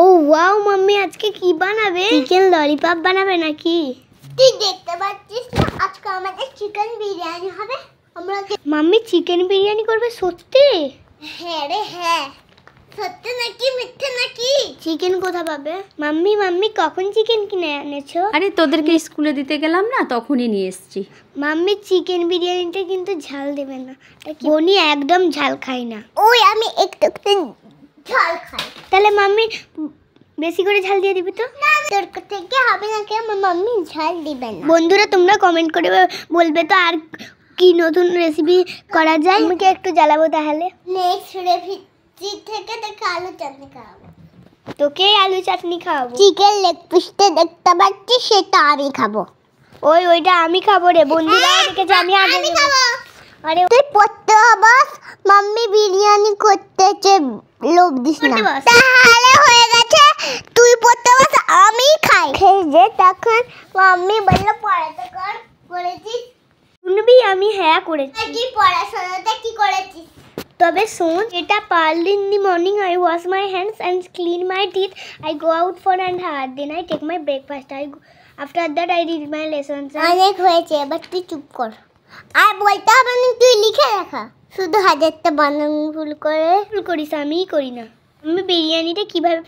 ও wow mummy আজকে কি বানাবে? চিকেন ললিপপ বানাবে নাকি? তুই দেখতে পাচ্ছিস না আজকে আমাদের চিকেন বিরিয়ানি হবে। আমরা মাম্মি চিকেন বিরিয়ানি করবে সত্যি? হ্যাঁ রে হ্যাঁ, সত্যি নাকি মিথ্যে নাকি? চিকেন কোথা পাবে? মাম্মি মাম্মি কখন চিকেন কিনে এনেছো? আরে তোদেরকে স্কুলে দিতে গেলাম না, তখনই নিয়ে এসেছি। মাম্মি চিকেন বিরিয়ানিতে কিন্তু ঝাল দেবে না, বনি একদম ঝাল খায় না। ওই আমি একটু ঝাল খাই। তাহলে মাম্মি বেশি করে ঝাল দিয়ে দিবি তো? না তোর থেকে হবে না, কি আমার মাম্মি ঝাল দিবে না। বন্ধুরা তোমরা কমেন্ট করে বলবে তো আর কি নতুন রেসিপি করা যায়। আমাকে একটু জ্বালাবো তাহলে। নেক্সট রেসিপি থেকে দেখে আলু চাটনি খাওয়াবো। তোকে আলু চাটনি খাওয়াবো। চিকেন লেগ পিসটা দেখতে পাচ্ছি সেটা আমি খাবো। ওইটা আমি খাবো রে। বন্ধুরা দেখেছে আমি আগে খাবো। আরে তুই পড়তে হবাস, মাম্মি বিরিয়ানি করতেছে, লোভ দিস না। তাহলে হয়ে গেছে, তুই পড়তে হবাস আমি খাই। যে তখন মাম্মি বলল পড়াতে কর, করেছিস? শুনবি আমি হ্যাঁ করেছি। কি পড়াশোনাতে কি করেছিস? তবে শোন, এটা early in the morning I wash my hands and clean my teeth, I go out for and hard, then I take my breakfast, after that I read my lessons. অনেক হয়েছে, এবার তুই চুপ কর। আর বলতে হবে না, তুই লিখে রাখা। শুধু হাজারটা বানান ভুল করিস, আমিই করি না। আমি বিরিয়ানিটা কিভাবে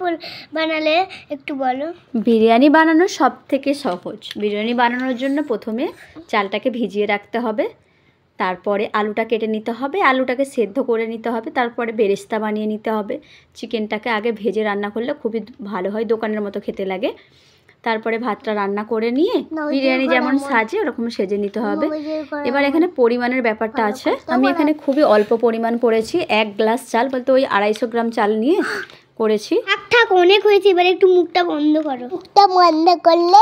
বানালে একটু বলো। বিরিয়ানি বানানো সব থেকে সহজ। বিরিয়ানি বানানোর জন্য প্রথমে চালটাকে ভিজিয়ে রাখতে হবে, তারপরে আলুটা কেটে নিতে হবে, আলুটাকে সেদ্ধ করে নিতে হবে, তারপরে বেরেস্তা বানিয়ে নিতে হবে। চিকেনটাকে আগে ভেজে রান্না করলে খুবই ভালো হয়, দোকানের মতো খেতে লাগে। তারপরে ভাতটা রান্না করে নিয়ে বিরিয়ানি যেমন সাজে ওরকম সেজে নিতে হবে। এবার এখানে পরিমাণের ব্যাপারটা আছে। আমি এখানে খুবই অল্প পরিমাণ করেছি, 1 গ্লাস চাল বলতে ওই 250 গ্রাম চাল নিয়ে করেছি। থাক অনেক হয়েছে, এবার একটু মুখটা বন্ধ করো। মুখটা বন্ধ করলে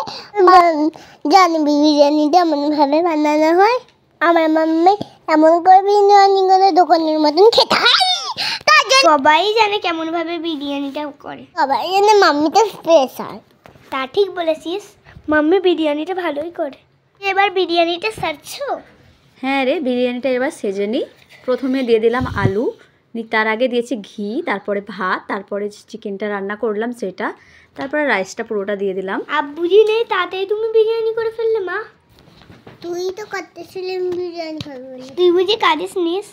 জানবি বিরিয়ানিটা এমনভাবে বানানো হয়। আমার মাম্মি এমন করে বিরিয়ানি করে দোকানের মতন খেতে হয়। সবাই জানে কেমন ভাবে বিরিয়ানিটা করে, সবাই জানে মাম্মিটা স্পেশাল। তা ঠিক বলেছিস, মাম্মি বিরিয়ানিটা ভালোই করে। এবার বিরিয়ানিটা সারছো? হ্যাঁ রে, বিরিয়ানিটা এবার সেজে নিই। প্রথমে দিয়ে দিলাম আলু, তার আগে দিয়েছি ঘি, তারপরে ভাত, তারপরে চিকেনটা রান্না করলাম সেটা, তারপরে রাইসটা পুরোটা দিয়ে দিলাম। আব্বুজি নেই, তাতেই তুমি বিরিয়ানি করে ফেললে মা। তুই তো করতেছিলি বিরিয়ানি খাবি বলে। তুই বুঝি কারিস নিস?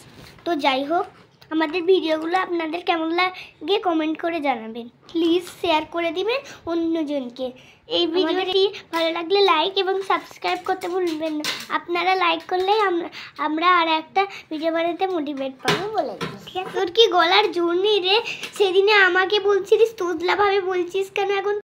তো যাই হোক, আমাদের ভিডিওগুলো আপনাদের কেমন লাগে কমেন্ট করে জানাবেন। প্লিজ শেয়ার করে দিবেন অন্যজনকে। এই ভিডিওটি ভালো লাগলে লাইক এবং সাবস্ক্রাইব করতে ভুলবেন না। আপনারা লাইক করলেই আমরা আর একটা ভিডিও বানাতে মোটিভেট পাবো বলে দিচ্ছি। তোর কি গলার জোর নেই রে? সেদিনে আমাকে বলছিলিস তোতলাভাবে বলছিস কেন এখন?